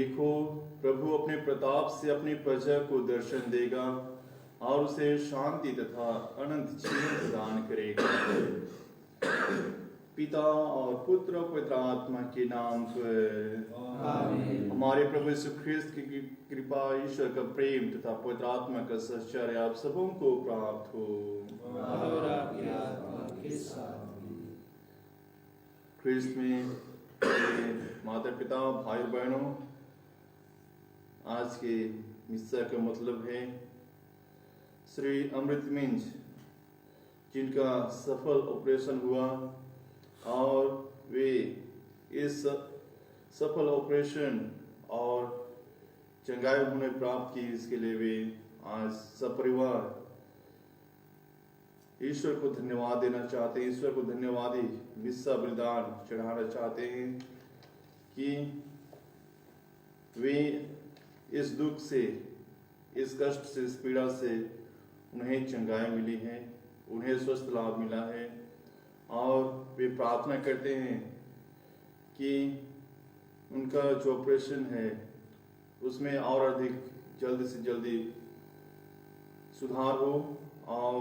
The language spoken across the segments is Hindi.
देखो, प्रभु अपने प्रताप से अपनी प्रजा को दर्शन देगा और उसे शांति तथा अनंत जीवन प्रदान करेगा। पिता और पुत्र और पवित्र आत्मा के नाम पर आमीन। हमारे प्रभु यीशु ख्रिस्त की कृपा, ईश्वर का प्रेम तथा पवित्र आत्मा का सहचर्य आप सबों को प्राप्त हो। और आपकी आत्मा के साथ भी। ख्रिस्त में मेरे माता पिता, भाई बहनों, आज के मिस्सा का मतलब है श्री अमृत मिंज, जिनका सफल ऑपरेशन हुआ और वे इस सफल ऑपरेशन और चंगाई होने प्राप्त की, इसके लिए वे आज सपरिवार ईश्वर को धन्यवाद देना चाहते हैं। ईश्वर को धन्यवादी मिस्सा बलिदान चढ़ाना चाहते हैं कि वे इस दुख से, इस कष्ट से, इस पीड़ा से उन्हें चंगाई मिली है, उन्हें स्वस्थ लाभ मिला है और वे प्रार्थना करते हैं कि उनका जो ऑपरेशन है उसमें और अधिक जल्दी से जल्दी सुधार हो और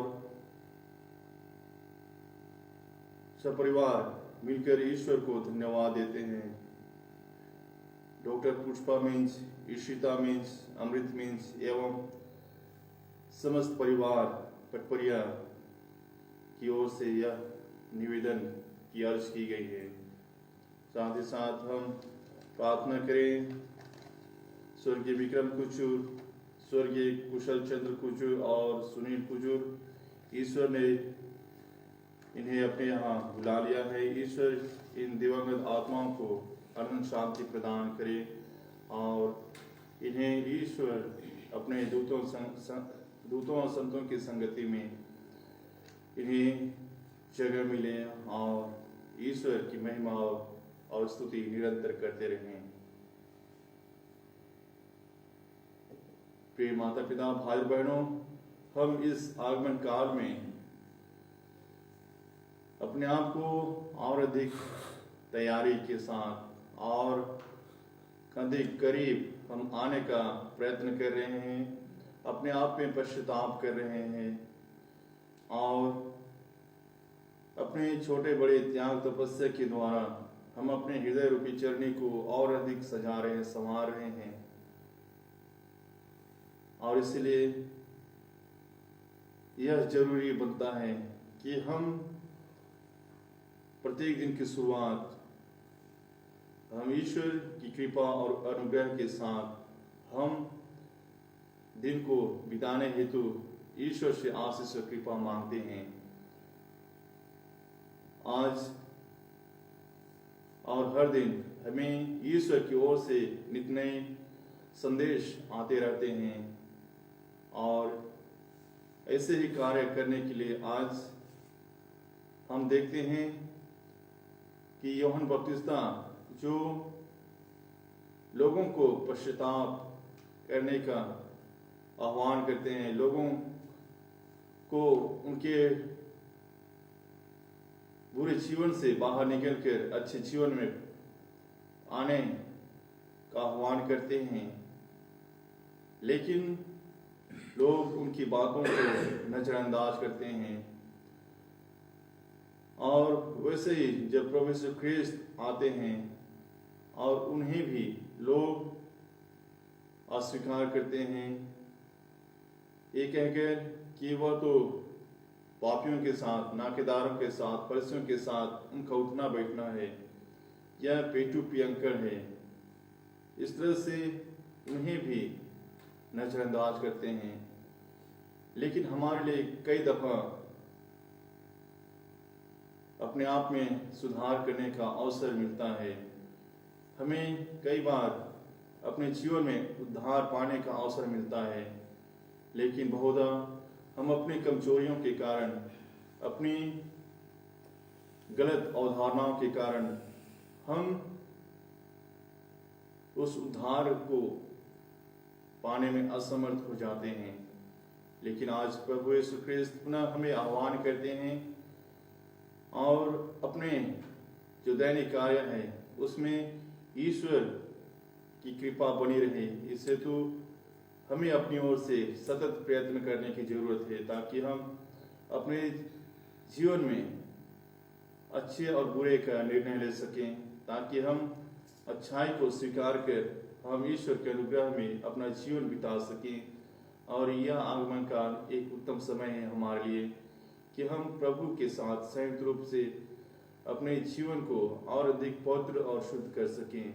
सपरिवार मिलकर ईश्वर को धन्यवाद देते हैं। डॉक्टर पुष्पा मिंज, ईशिता मिंज, अमृत मिंज एवं समस्त परिवार पटपरिया की ओर से यह निवेदन की अर्ज की गई है। साथ ही साथ हम प्रार्थना करें स्वर्गीय विक्रम कुचूर, स्वर्गीय कुशल चंद्र कुचूर और सुनील कुचूर, ईश्वर ने इन्हें अपने यहाँ बुला लिया है। ईश्वर इन दिवंगत आत्माओं को अनंत शांति प्रदान करे और इन्हें ईश्वर अपने दूतों और संतों की संगति में इन्हें जगह मिले और ईश्वर की महिमा और स्तुति निरंतर करते रहें। प्रिय माता पिता, भाई बहनों, हम इस आगमन काल में अपने आप को और अधिक तैयारी के साथ और अधिक करीब हम आने का प्रयत्न कर रहे हैं, अपने आप में पश्चाताप कर रहे हैं और अपने छोटे बड़े त्याग तपस्या के द्वारा हम अपने हृदय रूपी चरणी को और अधिक सजा रहे हैं, संवार रहे हैं। और इसलिए यह जरूरी बनता है कि हम प्रत्येक दिन की शुरुआत हम ईश्वर की कृपा और अनुग्रह के साथ हम दिन को बिताने हेतु ईश्वर से आशीष और कृपा मांगते हैं। आज और हर दिन हमें ईश्वर की ओर से नित नए संदेश आते रहते हैं और ऐसे ही कार्य करने के लिए आज हम देखते हैं कि यूहन्ना बपतिस्ता जो लोगों को पश्चाताप करने का आह्वान करते हैं, लोगों को उनके बुरे जीवन से बाहर निकलकर अच्छे जीवन में आने का आह्वान करते हैं, लेकिन लोग उनकी बातों को नजरअंदाज करते हैं। और वैसे ही जब प्रभु यीशु ख्रिस्त आते हैं और उन्हें भी लोग अस्वीकार करते हैं, ये कहकर कि वह तो पापियों के साथ, नाकेदारों के साथ, फरिसियों के साथ उनका उठना बैठना है, यह पेटू पियंकर है। इस तरह से उन्हें भी नजरअंदाज करते हैं। लेकिन हमारे लिए कई दफा अपने आप में सुधार करने का अवसर मिलता है। हमें कई बार अपने जीवन में उद्धार पाने का अवसर मिलता है, लेकिन बहुधा हम अपनी कमजोरियों के कारण, अपनी गलत अवधारणाओं के कारण हम उस उद्धार को पाने में असमर्थ हो जाते हैं। लेकिन आज प्रभु यीशु ख्रिस्त पुनः हमें आह्वान करते हैं और अपने जो दैनिक कार्य है उसमें ईश्वर की कृपा बनी रहे। इस हेतु हमें अपनी ओर से सतत प्रयत्न करने की जरूरत है ताकि हम अपने जीवन में अच्छे और बुरे का निर्णय ले सकें, ताकि हम अच्छाई को स्वीकार कर हम ईश्वर के अनुग्रह में अपना जीवन बिता सकें। और यह आगमन काल एक उत्तम समय है हमारे लिए कि हम प्रभु के साथ संयुक्त रूप से अपने जीवन को और अधिक पवित्र और शुद्ध कर सकें।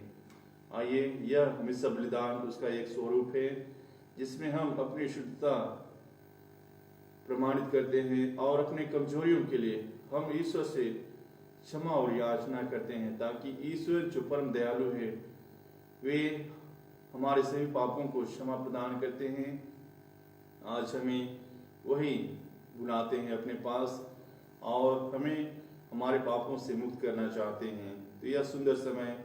आइए, यह मिस्र बलिदान उसका एक स्वरूप है जिसमें हम अपनी शुद्धता प्रमाणित करते हैं और अपने कमजोरियों के लिए हम ईश्वर से क्षमा और याचना करते हैं, ताकि ईश्वर जो परम दयालु है वे हमारे सभी पापों को क्षमा प्रदान करते हैं। आज हमें वही बुलाते हैं अपने पास और हमें हमारे पापों से मुक्त करना चाहते हैं। तो यह सुंदर समय,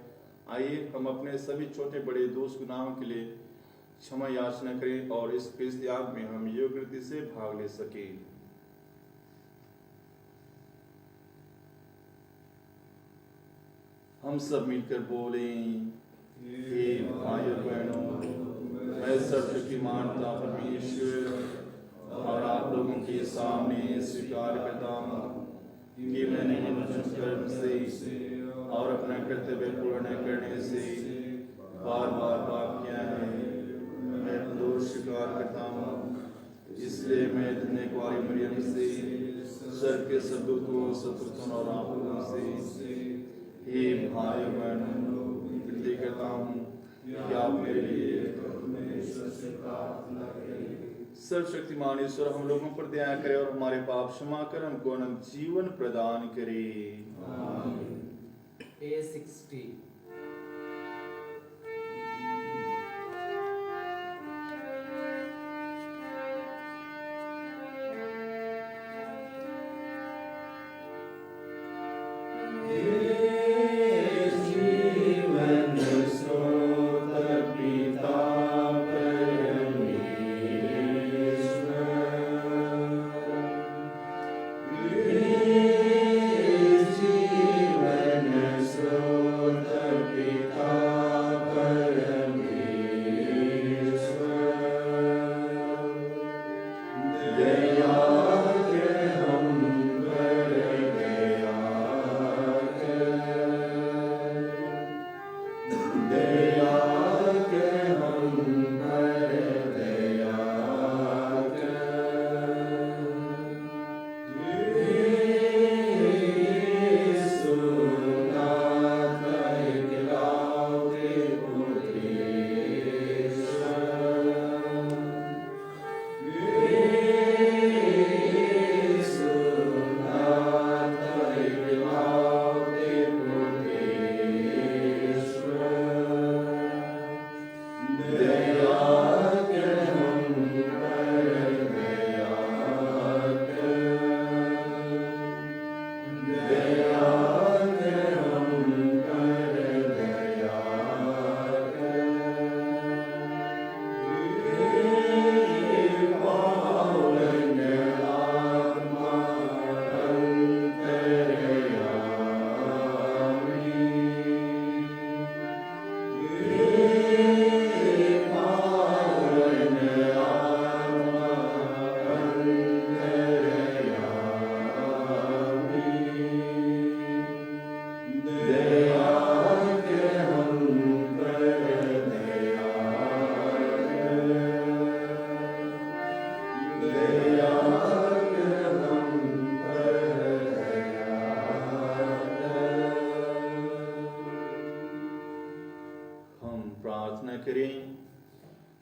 आइए हम अपने सभी छोटे बड़े दोष गुनाहों के लिए क्षमा याचना करें और इस क्रिस्त याग में हम योग्य रीति से भाग ले सकें। हम सब मिलकर बोलें, हे भाइयों बहनों, मैं सर्वशक्तिमान पिता परमेश्वर और आप लोगों के सामने स्वीकार करता हूँ कि मैंने वचन कर्म से और अपना कर्तव्य पूर्ण करने से बार बार पाप किया है। मैं दोष स्वीकार करता हूँ, इसलिए मैं धन्य कुमारी मरियम से, स्वर्ग के सदूतों, सपुत्रों और आप लोगों से, हे भाइयों बहनों, विनती करता हूँ कि आप मेरे लिए परमेश्वर से प्रार्थना करें। सर्वशक्तिमान ईश्वर हम लोगों पर दया करे और हमारे पाप क्षमा कर हमको अनंत जीवन प्रदान करे। आमीन। A60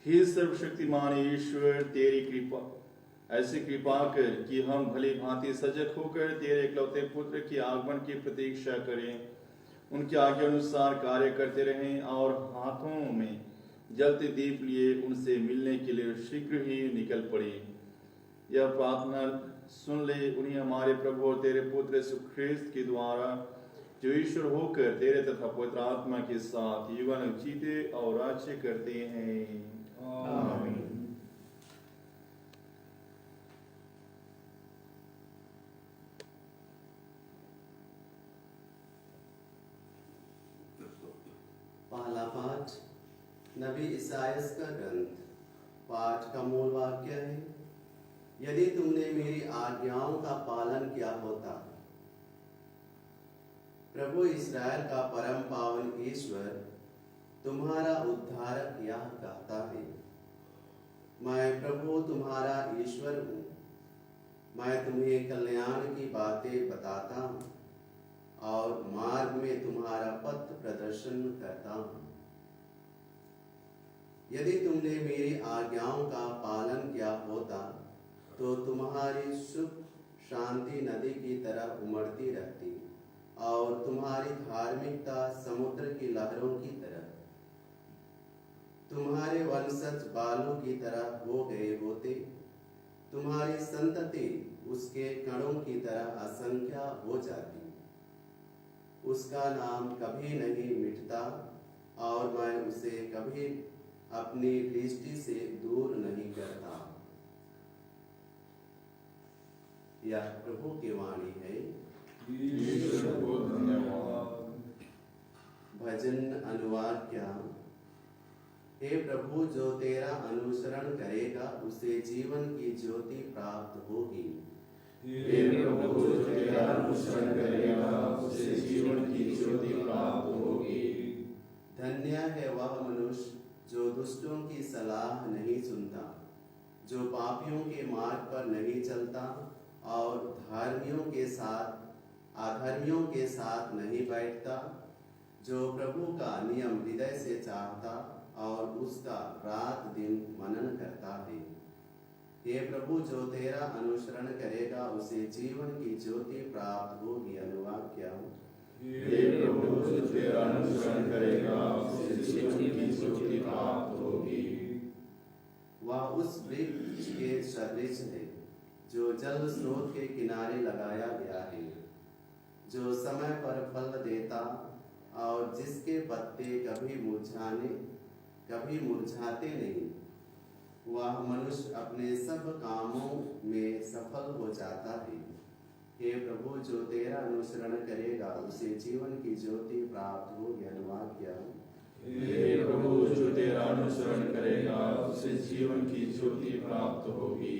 हे सर्वशक्तिमान ईश्वर, तेरी कृपा ऐसी कृपा कर कि हम भली भांति सजग होकर तेरे इकलौते पुत्र के आगमन की प्रतीक्षा करें, उनके आज्ञा अनुसार कार्य करते रहें और हाथों में जलते दीप लिए उनसे मिलने के लिए शीघ्र ही निकल पड़े। यह प्रार्थना सुन ले उन्हें हमारे प्रभु और तेरे पुत्र यीशु ख्रिस्त के द्वारा, जो ईश्वर होकर तेरे तथा पवित्र आत्मा के साथ युगन जीते और राज्य करते हैं। आमीन। पहला पाठ नबी इसायास का ग्रंथ पाठ का मूल वाक्य है, यदि तुमने मेरी आज्ञाओं का पालन किया होता। प्रभु इस्राएल का परम पावन ईश्वर तुम्हारा उद्धारक यह कहता है, मैं प्रभु तुम्हारा ईश्वर हूँ। मैं तुम्हें कल्याण की बातें बताता हूँ और मार्ग में तुम्हारा पथ प्रदर्शन करता हूँ। यदि तुमने मेरी आज्ञाओं का पालन किया होता तो तुम्हारी सुख शांति नदी की तरह उमड़ती रहती और तुम्हारी धार्मिकता समुद्र की लहरों की तरह। तुम्हारे वंशज बालों की तरह हो गए होते, तुम्हारी संतति उसके कणों की तरह असंख्य हो जाती। उसका नाम कभी नहीं मिटता और मैं उसे कभी अपनी दृष्टि से दूर नहीं करता। यह प्रभु की वाणी है। ईश्वर को धन्यवाद। भजन अनुवाद क्या? हे प्रभु, जो तेरा अनुसरण करेगा उसे जीवन की ज्योति प्राप्त होगी। हे प्रभु, जो तेरा अनुसरण करेगा उसे जीवन की ज्योति प्राप्त होगी। धन्य है वह मनुष्य जो दुष्टों की सलाह नहीं सुनता, जो पापियों के मार्ग पर नहीं चलता और अधर्मियों के साथ नहीं बैठता, जो प्रभु का नियम हृदय से चाहता और उसका रात दिन मनन करता है। हे प्रभु, जो तेरा अनुसरण करेगा उसे जीवन की ज्योति प्राप्त होगी। अनुवाद क्या? हे प्रभु, जो तेरा अनुसरण करेगा उसे जीवन की ज्योति प्राप्त होगी। वह उस वृक्ष के सदृश है जो जल स्रोत के किनारे लगाया गया है, जो समय पर फल देता और जिसके पत्ते कभी मुरझाते नहीं। वह मनुष्य अपने सब कामों में सफल हो जाता है। हे प्रभु, जो तेरा अनुसरण करेगा उसे जीवन की ज्योति प्राप्त होगी। अनुवाद क्या? हे प्रभु, जो तेरा अनुसरण करेगा उसे जीवन की ज्योति प्राप्त होगी।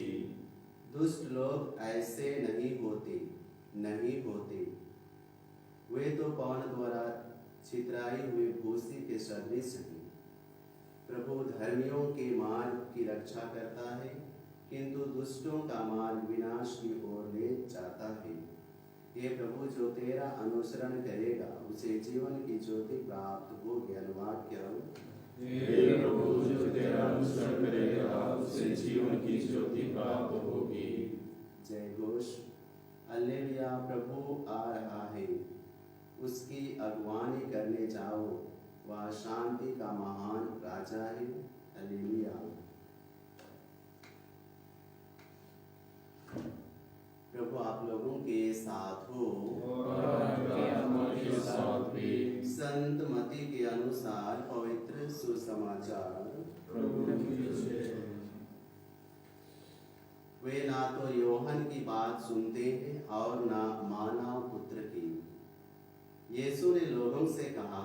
दुष्ट लोग ऐसे नहीं होते। वे तो पवन द्वारा छितराई हुई भूसी के सदृश हैं। प्रभु धर्मियों के मार्ग की रक्षा करता है, किंतु दुष्टों का मार्ग विनाश की ओर ले जाता है। हे प्रभु, जो तेरा अनुसरण करेगा उसे जीवन की ज्योति प्राप्त होगी। अनुवाद क्या? हे प्रभु, जो तेरा अनुसरण करेगा उसे जीवन की ज्योति प्राप्त होगी। जय घोष। हालेलुया, प्रभु आ रहा है, उसकी अगुवानी करने जाओ, वह शांति का महान राजा है। हालेलुया। प्रभु आप लोगों के साथ हो और आपके आत्मा के साथ भी। संत मती के अनुसार पवित्र सुसमाचार। प्रभु की जय। वे ना तो योहन की बात सुनते हैं और ना मानव पुत्र की। यीशु ने लोगों से कहा,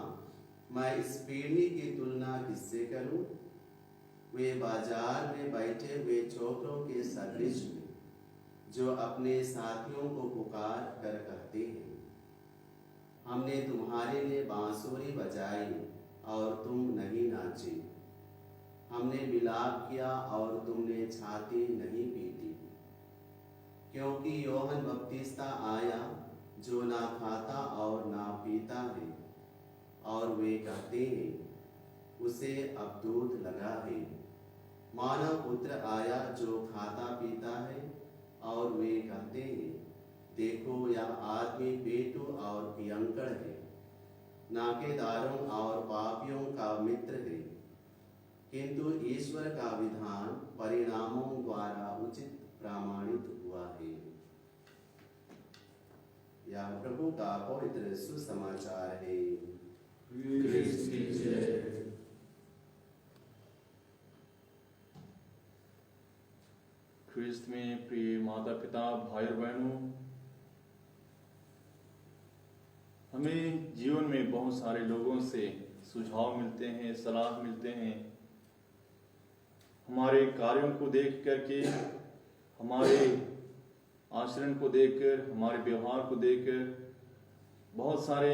मैं इस पीढ़ी की तुलना किससे करूं? वे बाजार में बैठे हुए छोकरों के सदृश हैं, जो अपने साथियों को पुकार कर कहते हैं, हमने तुम्हारे लिए बांसुरी बजाई और तुम नहीं नाचे, हमने विलाप किया और तुमने छाती नहीं पीटी। क्योंकि योहन बपतिस्मा आया जो ना खाता और ना पीता है, और वे कहते हैं उसे अब दूध लगा है। मानव पुत्र आया जो खाता पीता है, और वे कहते हैं देखो यह आदमी पेटू और पियंकड़ है, नाकेदारों और पापियों का मित्र है। किंतु ईश्वर का विधान परिणामों द्वारा उचित प्रमाणित हुआ है। यह प्रभु का पवित्र सुसमाचार है। क्रिस्त की जय। क्रिस्त में प्रिय माता पिता भाई और बहनों, हमें जीवन में बहुत सारे लोगों से सुझाव मिलते हैं, सलाह मिलते हैं हमारे कार्यों को देख करके, हमारे आचरण को देखकर, हमारे व्यवहार को देखकर बहुत सारे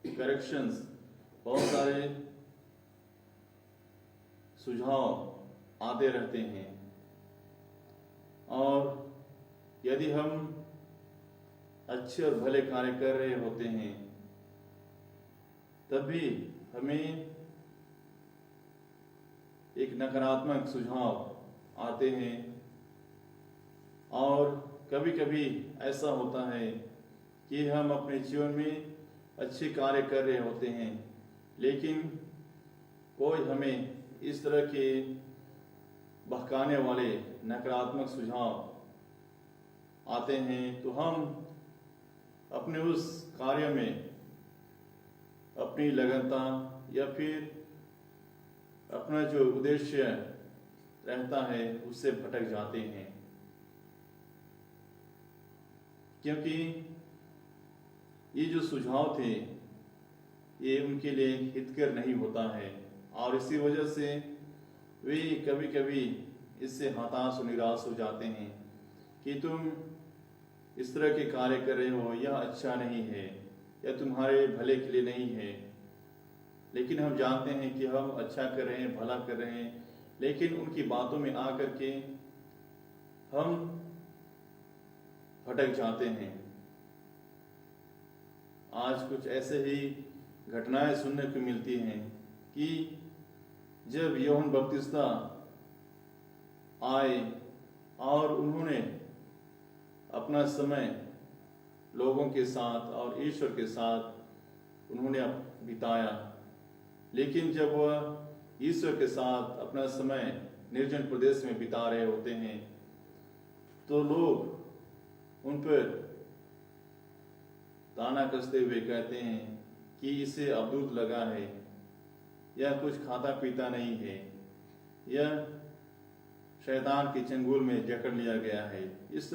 करेक्शंस, बहुत सारे सुझाव आते रहते हैं। और यदि हम अच्छे और भले कार्य कर रहे होते हैं तब भी हमें एक नकारात्मक सुझाव आते हैं। और कभी कभी ऐसा होता है कि हम अपने जीवन में अच्छे कार्य कर रहे होते हैं, लेकिन कोई हमें इस तरह के बहकाने वाले नकारात्मक सुझाव आते हैं, तो हम अपने उस कार्य में अपनी लगनता या फिर अपना जो उद्देश्य रहता है उससे भटक जाते हैं, क्योंकि ये जो सुझाव थे ये उनके लिए हितकर नहीं होता है। और इसी वजह से वे कभी कभी इससे हताश और निराश हो जाते हैं कि तुम इस तरह के कार्य कर रहे हो, यह अच्छा नहीं है या तुम्हारे भले के लिए नहीं है। लेकिन हम जानते हैं कि हम अच्छा कर रहे हैं, भला कर रहे हैं, लेकिन उनकी बातों में आकर के हम भटक जाते हैं। आज कुछ ऐसे ही घटनाएं सुनने को मिलती हैं कि जब यूहन्ना बपतिस्मा आए और उन्होंने अपना समय लोगों के साथ और ईश्वर के साथ उन्होंने बिताया, लेकिन जब वह ईश्वर के साथ अपना समय निर्जन प्रदेश में बिता रहे होते हैं तो लोग उन पर ताना कसते हुए कहते हैं कि इसे अवधूत लगा है, यह कुछ खाता पीता नहीं है, यह शैतान के चंगुल में जकड़ लिया गया है। इस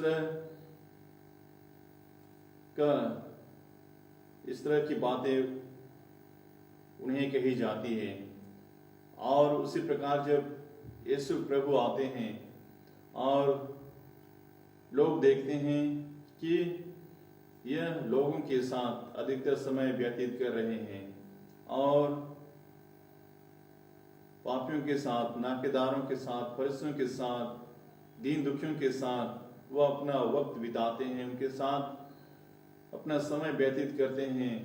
तरह की बातें उन्हें कही जाती है। और उसी प्रकार जब यीशु प्रभु आते हैं और लोग देखते हैं कि यह लोगों के साथ अधिकतर समय व्यतीत कर रहे हैं और पापियों के साथ, नाकेदारों के साथ, फरिसियों के साथ, दीन दुखियों के साथ वह अपना वक्त बिताते हैं, उनके साथ अपना समय व्यतीत करते हैं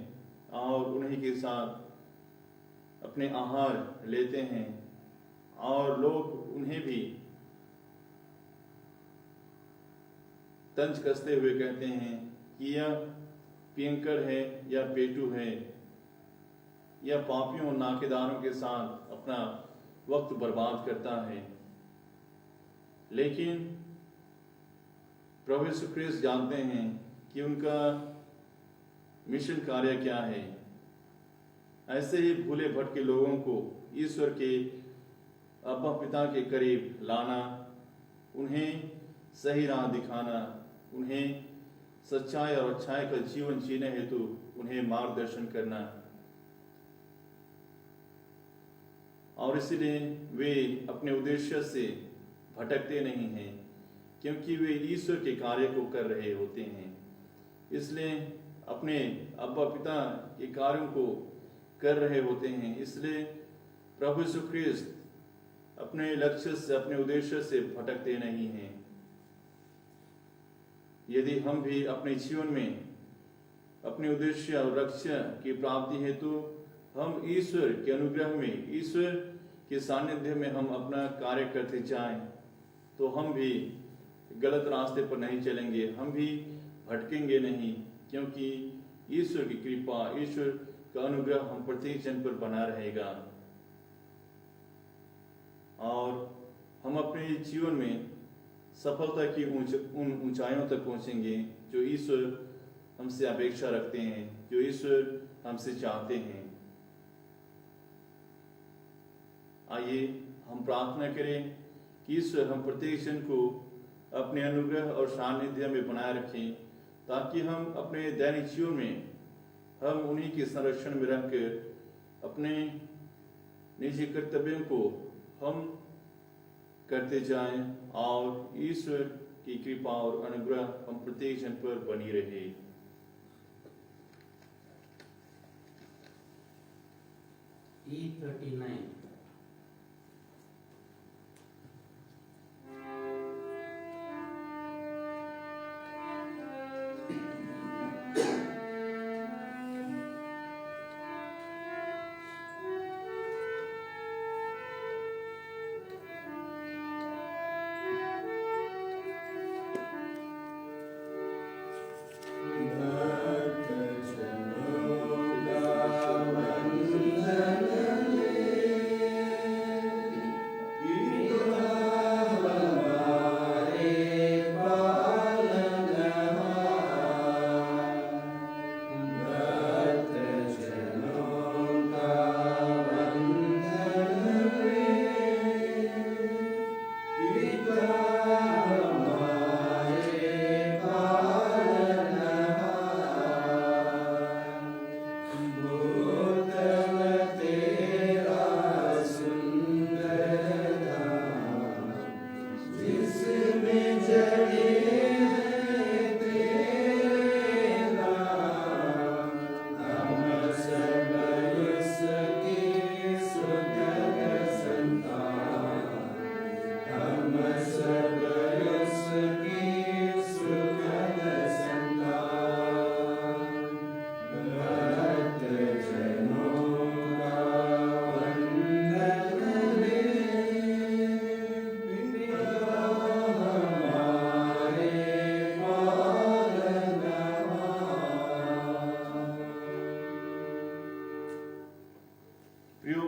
और उन्हीं के साथ अपने आहार लेते हैं। और लोग उन्हें भी तंज कसते हुए कहते हैं कि यह पियंकर है या पेटू है, यह पापियों और नाकेदारों के साथ अपना वक्त बर्बाद करता है। लेकिन प्रभु यीशु ख्रीस्त जानते हैं कि उनका मिशन कार्य क्या है। ऐसे ही भूले भटके लोगों को ईश्वर के अब्बा पिता के करीब लाना, उन्हें सही राह दिखाना, उन्हें सच्चाई और अच्छाई का जीवन जीने हेतु उन्हें मार्गदर्शन करना। और इसलिए वे अपने उद्देश्य से भटकते नहीं हैं, क्योंकि वे ईश्वर के कार्य को कर रहे होते हैं। इसलिए अपने अब्बा पिता के कार्यों को कर रहे होते हैं। इसलिए प्रभु यीशु ख्रीस्त अपने लक्ष्य से, अपने उद्देश्य से भटकते नहीं हैं। यदि हम भी अपने जीवन में अपने उद्देश्य और लक्ष्य की प्राप्ति हेतु हम ईश्वर के अनुग्रह में, ईश्वर के सानिध्य में हम अपना कार्य करते जाएं, तो हम भी गलत रास्ते पर नहीं चलेंगे, हम भी भटकेंगे नहीं, क्योंकि ईश्वर की कृपा, ईश्वर का अनुग्रह हम प्रत्येक जन पर बना रहेगा। और हम अपने जीवन में सफलता की उन ऊंचाइयों तक पहुंचेंगे जो ईश्वर हमसे अपेक्षा रखते हैं, जो ईश्वर हमसे चाहते हैं। आइए हम प्रार्थना करें कि ईश्वर हम प्रत्येक जन को अपने अनुग्रह और सानिध्य में बनाए रखें, ताकि हम अपने दैनिक जीवन में हम उन्हीं के संरक्षण में रहकर अपने निजी कर्तव्यों को हम करते जाएं और ईश्वर की कृपा और अनुग्रह हम प्रत्येक जन पर बनी रहे। E39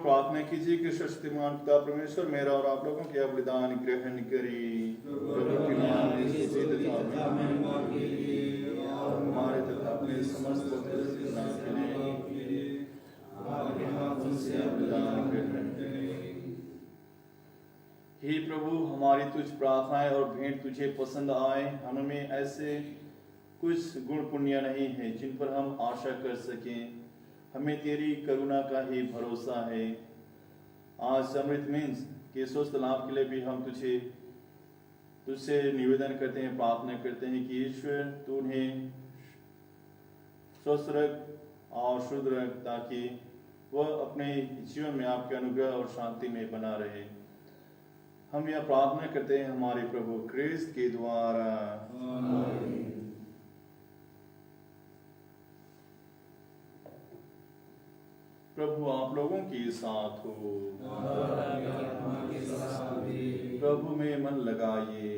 प्रार्थना कीजिए कि शक्तिमान पिता परमेश्वर मेरा और आप लोगों के बलिदान ग्रहण करी। प्रभु के नाम में स्तुति तथा महिमा के लिए और हमारे तथा अपने समस्त पवित्र के नाम के लिए आपके हाथों से बलिदान ग्रहण करें। हे प्रभु, हमारी तुझ प्रार्थनाएं और भेंट तुझे पसंद आए। हमें ऐसे कुछ गुण पुण्य नहीं है जिन पर हम आशा कर सकें, हमें तेरी करुणा का ही भरोसा है। आज अमृत मीन्स के स्वस्थ लाभ के लिए भी हम तुझसे निवेदन करते हैं, प्रार्थना करते हैं कि ईश्वर तू उन्हें स्वस्थ रख और शुद्ध रख, ताकि वह अपने जीवन में आपके अनुग्रह और शांति में बना रहे। हम यह प्रार्थना करते हैं हमारे प्रभु क्रिस्त के द्वारा। प्रभु आप लोगों के साथ हो। प्रभु में मन लगाइए।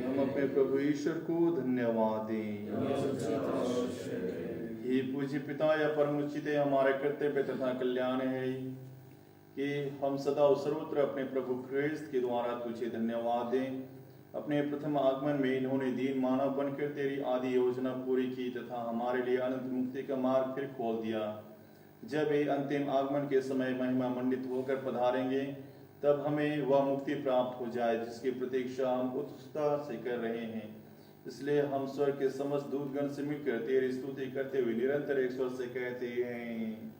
हम अपने प्रभु ईश्वर को धन्यवाद दें। ये पूज्य पिता या परम उचित हमारे कर्तव्य तथा कल्याण है कि हम सदा और सर्वत्र अपने प्रभु क्रिस्त के द्वारा तुझे धन्यवाद दें। अपने प्रथम आगमन में इन्होंने दीन मानव बनकर तेरी आदि योजना पूरी की तथा हमारे लिए अनंत मुक्ति का मार्ग फिर खोल दिया। जब ये अंतिम आगमन के समय महिमा मंडित होकर पधारेंगे, तब हमें वह मुक्ति प्राप्त हो जाए जिसकी प्रतीक्षा हम उत्सुकता से कर रहे हैं। इसलिए हम स्वर्ग के समस्त दूतगण से मिलकर तेरी स्तुति करते हुए निरंतर एक स्वर से कहते हैं,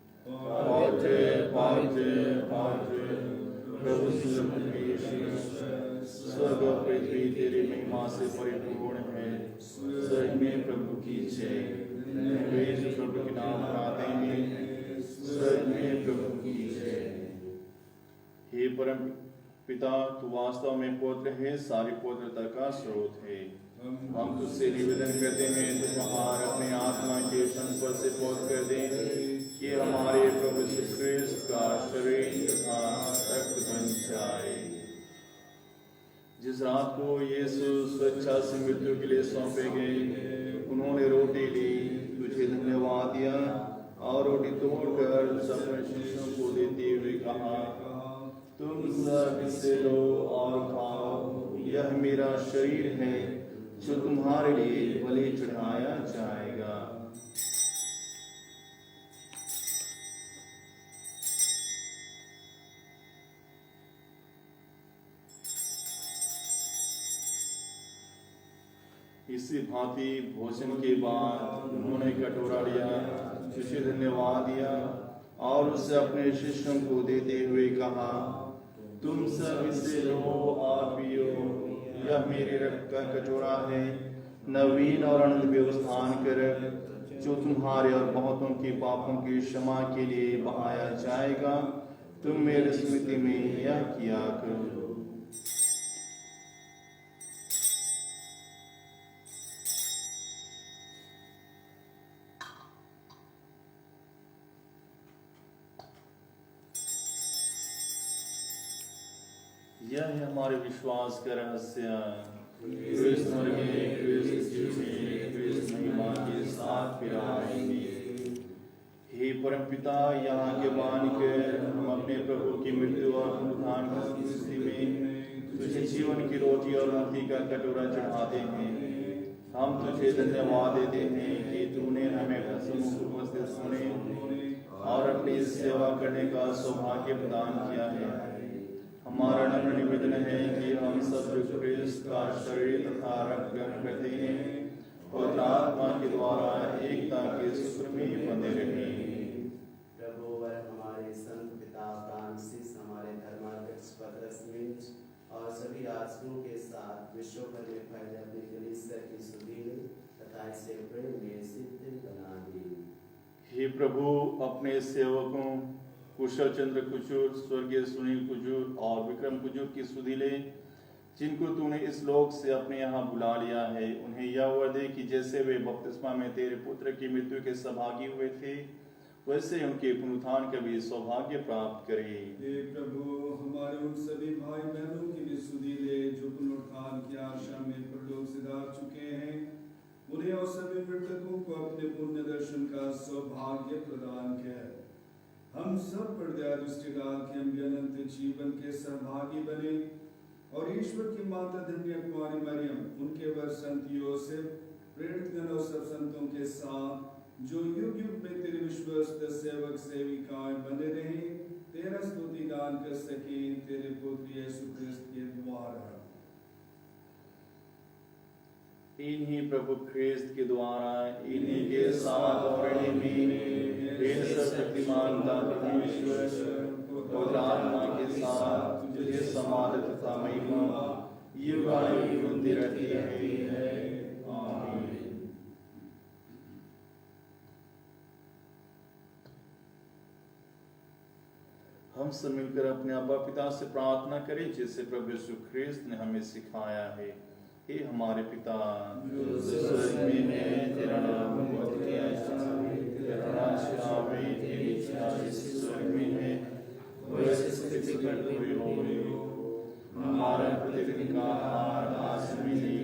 प्रभु स्वर्ग और पृथ्वी तेरी महिमा से परिपूर्ण है। स्वर्ग में प्रभु की जय। प्रभु के नाम आते हैं, स्वर्ग में प्रभु की जय। हे परम पिता, तू वास्तव में पवित्र है, सारी पवित्रता का स्रोत है। हम तुझसे निवेदन करते हैं, तुम हमारे अपने आत्मा के संस्पर्श से पवित्र कर दें कि हमारे प्रभु यीशु क्रिस्त का शरीर तथा रक्त बन जाए। जिस रात को यीशु स्वेच्छा से मृत्यु के लिए सौंपे गए, उन्होंने रोटी ली, तुझे धन्यवाद दिया और रोटी तोड़कर अपने शिष्यों को देते हुए कहा, तुम सब इससे लो और खाओ, यह मेरा शरीर है जो तुम्हारे लिए बलि चढ़ाया जाएगा। इसी भांति भोजन के बाद उन्होंने कटोरा लिया, तुझे धन्यवाद दिया और उससे अपने शिष्यों को देते हुए कहा, तुम सब इसे लो और पियो, यह मेरे रक्त का कटोरा है, नवीन और अनंत व्यवस्थान कर, जो तुम्हारे और बहुतों के पापों की क्षमा के लिए बहाया जाएगा। तुम मेरी स्मृति में यह किया करो। यह है हमारे विश्वास का रहस्य। क्रिस्त मर गए, क्रिस्त जीवे, क्रिस्त महिमा के साथ फिर आएंगे। हे परमपिता, यहाँ के मानकर हम अपने प्रभु की मृत्यु और पुनरुत्थान की स्थिति में तुझे जीवन की रोटी और मुक्ति का कटोरा चढ़ाते हैं। हम तुझे धन्यवाद देते हैं कि तूने हमें हंसमुख उपस्थित सुने और अपनी सेवा करने का सौभाग्य प्रदान किया है। हमारा नम्र निवेदन है कि हम सब क्रिस्त का शरीर तथा रक्त ग्रहण करते हैं और आत्मा के द्वारा एकता के सूत्र में बंधे रहें। प्रभु व हमारे संत पिता फ्रांसिस, हमारे धर्माध्यक्ष पत्रस और सभी राष्ट्रों के साथ विश्व भर में फैले अपनी कलीसिया की सुधीले तथा इसे प्रेम में सिद्ध बना दे। हे प्रभु, अपने सेवकों कुशल चंद्र कुजूर, स्वर्गीय सुनील कुजूर और विक्रम कुजूर की सुधीले, जिनको तूने इस लोक से अपने यहाँ बुला लिया है, उन्हें यह वर दे कि जैसे वे बपतिस्मा में तेरे पुत्र की मृत्यु के सहभागी हुए थे, वैसे उनके पुनरुत्थान का भी सौभाग्य प्राप्त करे। हे प्रभु, हमारे उन सभी भाई बहनों की भी सुधीले जो पुनरुत्थान की आशा में परलोक सिधार चुके हैं, उन्हें और सभी मृतकों को अपने पुण्य दर्शन का सौभाग्य प्रदान कर हम सब पर दया दृष्टि डाल के हम अनंत जीवन के सहभागी बने और ईश्वर की माता धन्य कुमारी मरियम, उनके वर संत योसेफ, प्रेरित गण और सब संतों के साथ जो युग युग में तेरे विश्वस्त सेवक सेविकाएं बने रहे, तेरा स्तुति गान कर सके तेरे पुत्र यीशु ख्रिस्त के द्वारा। इन्हीं प्रभु ख्रिस्त के द्वारा, इन्हीं के साथ और इन्हीं में सर्वशक्तिमान दाता परमेश्वर और आत्मा के साथ तुझे समानता तथा महिमा युगायुग होती रहती है। आमीन। हम सब मिलकर अपने अब्बा पिता से प्रार्थना करें, जैसे प्रभु यीशु ख्रिस्त ने हमें सिखाया है। हे हमारे पिता जो स्वर्ग में है, तेरा नाम पवित्र किया जाए, तेरा राज्य आवे, तेरी इच्छा जैसे स्वर्ग में है वैसे पृथ्वी पर भी हो। हमारा प्रतिदिन का आहार आज हमें दे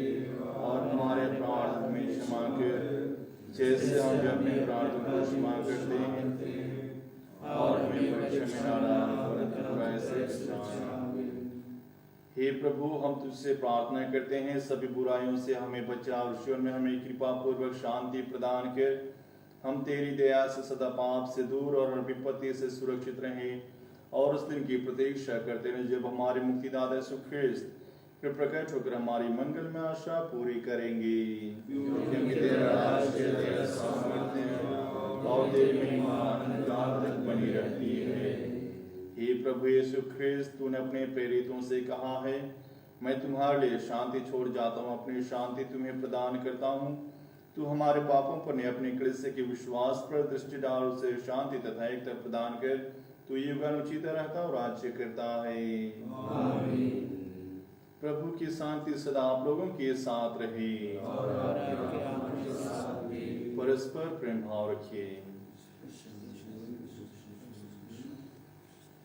और हमारे अपराध हमें क्षमा कर, जैसे हम भी अपने अपराधों को क्षमा करते हैं, और हमें परीक्षा में न डालना परंतु बुराई से बचाना। हे प्रभु, हम तुझसे प्रार्थना करते हैं, सभी बुराइयों से हमें बचा और जीवन में हमें कृपा पूर्वक शांति प्रदान कर हम तेरी दया से सदा पाप से दूर और हर विपत्ति से सुरक्षित रहें और उस दिन की प्रतीक्षा करते हैं जब हमारे मुक्तिदाता यीशु ख्रिस्त फिर प्रकट होकर हमारी मंगल में आशा पूरी करेंगे। क्योंकि तेरा राज्य, तेरा सामर्थ्य और तेरी महिमा अनंतकाल तक बनी रहती है। हे प्रभु यीशु ख्रिस्त, तूने अपने प्रेरितों से कहा है, मैं तुम्हारे लिए शांति छोड़ जाता हूँ, अपनी शांति तुम्हें प्रदान करता हूँ। तू हमारे पापों पर नहीं, अपने कलीसिया के विश्वास पर दृष्टि डाल, उसे शांति तथा एकता प्रदान कर। तू युगानुचित रहता और राज्य करता है। आमीन। प्रभु की शांति सदा आप लोगों के साथ रहे और आपके आत्मा के साथ भी। परस्पर प्रेम भाव रखिए।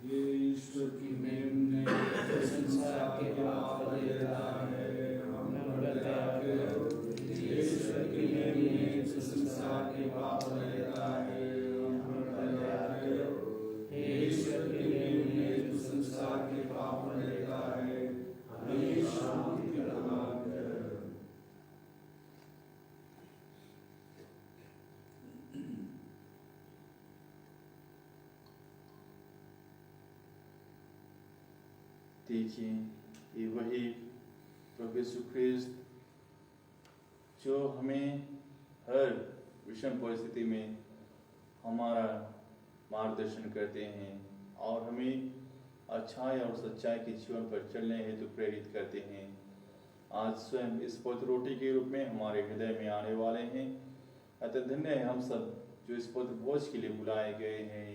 ये ईश्वर की मेमने जो संसार के पाप लेता है, हम पर दया करो। ईश्वर की मेमने जो संसार के पाप लेता है, हम पर दया करो। ईश्वर की मेमने जो संसार के पाप लेता है, हमें शांति प्रदान करो। देखिए, ये वही प्रभु यीशु ख्रिस्त जो हमें हर विषम परिस्थिति में हमारा मार्गदर्शन करते हैं और हमें अच्छाई और सच्चाई के जीवन पर चलने हेतु प्रेरित करते हैं। आज स्वयं इस पवित्र रोटी के रूप में हमारे हृदय में आने वाले हैं। अतः धन्य है हम सब जो इस पवित्र भोज के लिए बुलाए गए हैं।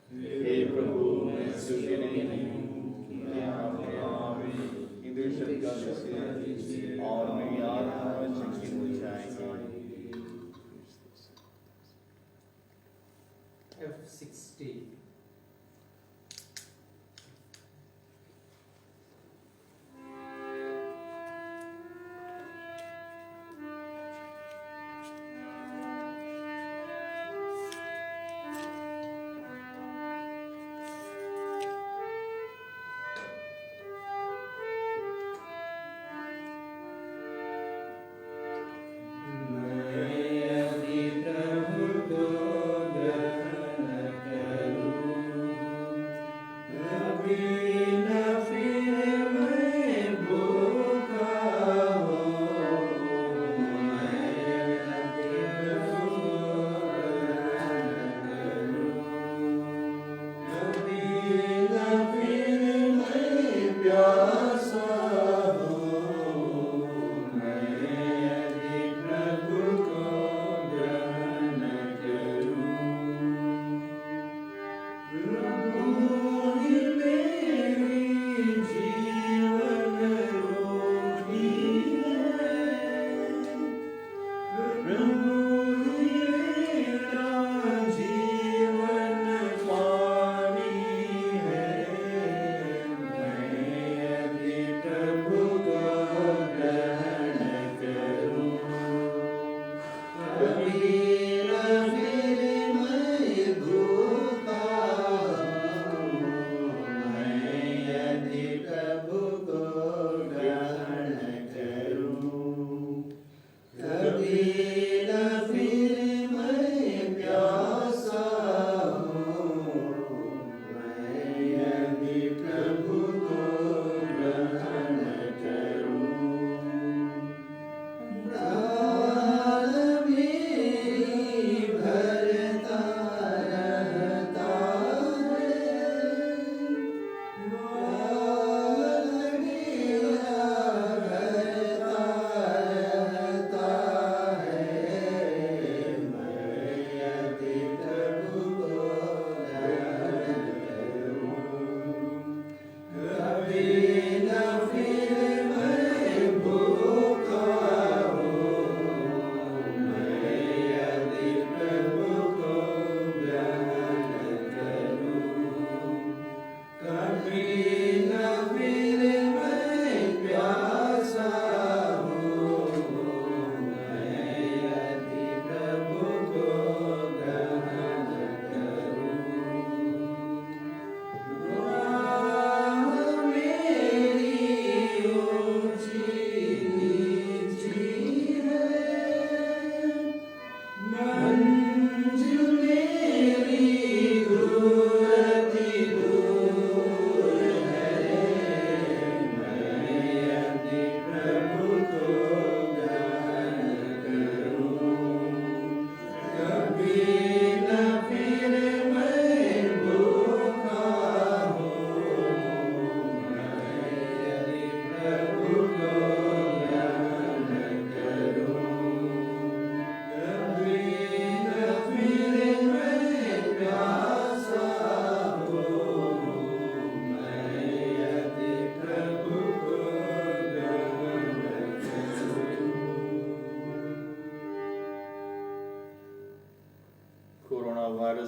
हे प्रभु, मैं योग्य नहीं हूँ कि आप अपने आप इंद्रिय शक्ति का दीजिए और मेरी आत्मा चंगी हो जाएगी। F60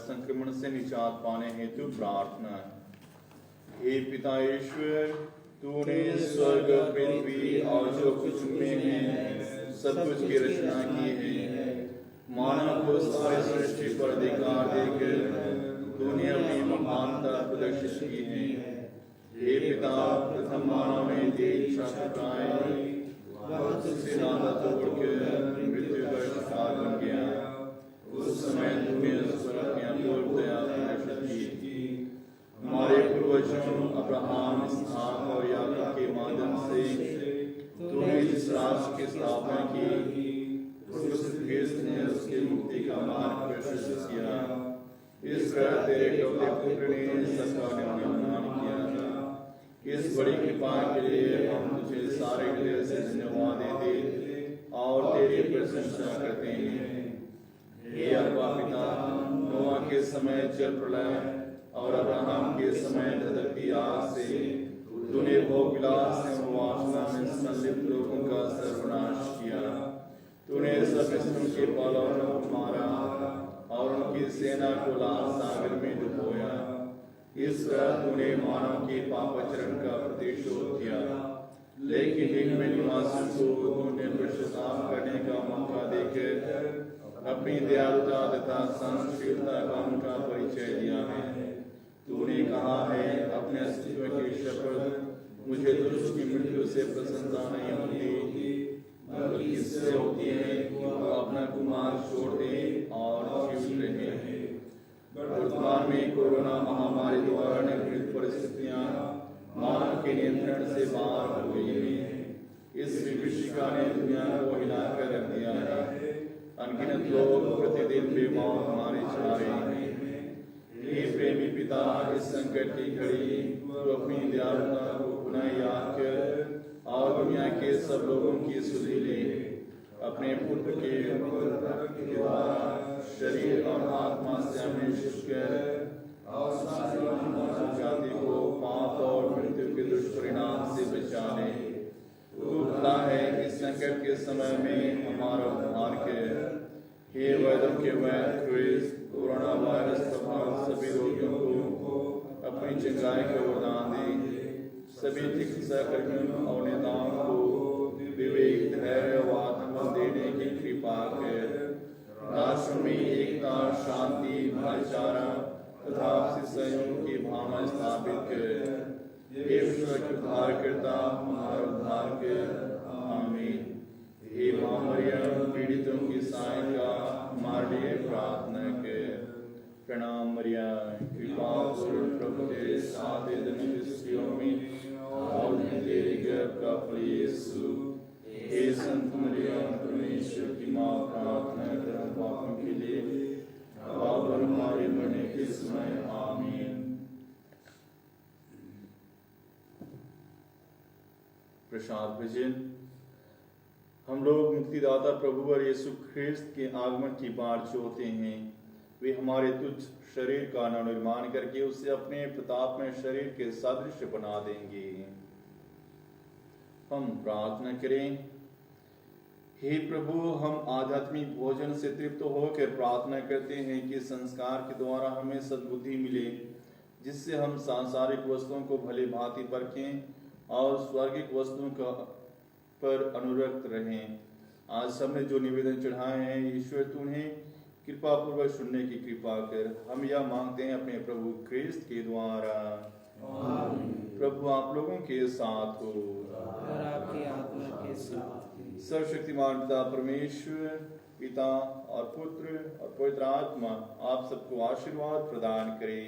संक्रमण से निजात पाने हेतु प्रार्थना। हे पिता ईश्वर, तूने स्वर्ग, पृथ्वी और जो कुछ में है सब कुछ की रचना की है। मानव को सारी सृष्टि पर अधिकार देकर तूने अपनी महानता प्रदर्शित की है। हे पिता, प्रथम मानव में तेज इच्छा टकराई, वह तुझसे नाता तोड़कर मृत्यु का शिकार बन गया। उस समय तूने उस पर अपनी अपूर्व दया प्रदर्शित की। हमारे पूर्वजों अब्राहम, इसहाक और याकूब के माध्यम से तूने जिस राष्ट्र की स्थापना की, उस ख्रिस्त ने उसकी मुक्ति का मार्ग प्रशस्त किया। इस तरह तेरे इकलौते पुत्र ने सबका निर्माण किया। इस बड़ी कृपा के लिए हम तुझे सारे हृदय से धन्यवाद देते और तेरी प्रशंसा करते हैं। हे अब्बा पिता, नोआ के समय जल प्रलय और अब्राहम के समय धधकती आग से तूने भोगविलास एवं वासना में संलिप्त लोगों का सर्वनाश किया। तूने सब मिस्र के पालवों को मारा और उनकी सेना को लाल सागर में डुबोया। इस तरह तूने मानव के पापाचरण का प्रतिशोध किया, लेकिन इनमें निवासियों को तूने पश्चाताप करने का मौका देकर अपनी दयालुता तथा सहनशीलता का उनका परिचय दिया है। तूने कहा है, अपने अस्तित्व की शपथ, मुझे दुष्ट की मृत्यु से प्रसन्नता नहीं होती, बल्कि इससे होती है कि वो अपना कुमार छोड़ दे और जीवित रहे। वर्तमान में कोरोना महामारी द्वारा निर्मित परिस्थितियां मानव के नियंत्रण से बाहर हो गई हैं। इस विभीषिका ने दुनिया को हिलाकर रख दिया है। अनगिनत लोग प्रतिदिन बेमौत मारे जा रहे हैं। हे प्रेमी पिता, इस संकट की घड़ी तू अपनी दयालुता को पुनः याद कर और दुनिया के सब लोगों की सुधि ले। अपने पुत्र के द्वारा शरीर और आत्मा से हमें शुद्ध कर और सारी मानव जाति को पाप और मृत्यु के दुष्परिणाम से बचा ले। तू भला है इस संकट के समय में हमारा उद्धार कर। हे वैद्यों के वैद्य क्रिस्त, कोरोना वायरस तथा सभी रोगियों को अपनी चंगाई का वरदान दे। सभी चिकित्सा कर्मियों और नेताओं को विवेक, धैर्य व आत्मबल देने की कृपा कर। राष्ट्र में एकता, शांति, भाईचारा तथा आपसी सहयोग की भावना स्थापित कर। हे विश्व के उद्धारकर्ता, हमारा उद्धार कर। आमीन। हे मां मरियम, पीड़ितों की सहायता हमारे लिए प्रार्थना कर। प्रणाम मरिया, कृपा पूर्ण प्रभु तेरे साथ है, धन्य स्त्रियों में और तेरे गर्भ का फल यीशु। हे संत मरियम, परमेश्वर की मां, प्रार्थना कर हम पापों के लिए अब और हमारे मरने के समय। आमीन। प्रसाद भजन। हम लोग मुक्तिदाता प्रभु और यीशु ख्रिस्त के आगमन की बाट जोहते हैं। वे हमारे तुच्छ शरीर का नवनिर्माण करके उसे अपने प्रताप में शरीर के सदृश बना देंगे। हम प्रार्थना करें। हे प्रभु, हम आध्यात्मिक भोजन से तृप्त होकर प्रार्थना करते हैं कि संस्कार के द्वारा हमें सद्बुद्धि मिले, जिससे हम सांसारिक वस्तुओं को भली भांति परखें और स्वर्गिक वस्तुओं का पर अनुरक्त रहें। आज हमने जो निवेदन चढ़ाए हैं, ईश्वर तू उन्हें कृपा पूर्वक सुनने की कृपा कर। हम यह मांगते हैं अपने प्रभु ख्रिस्त के द्वारा। प्रभु आप लोगों के साथ हो और आपकी आत्मा के साथ भी। सर्वशक्तिमान पिता परमेश्वर, पिता और पुत्र और पवित्र आत्मा आप सबको आशीर्वाद प्रदान करे।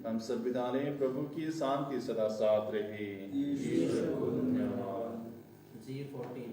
हम सब विदा लें। प्रभु की शांति सदा साथ रहे। ईश्वर को धन्यवाद। G14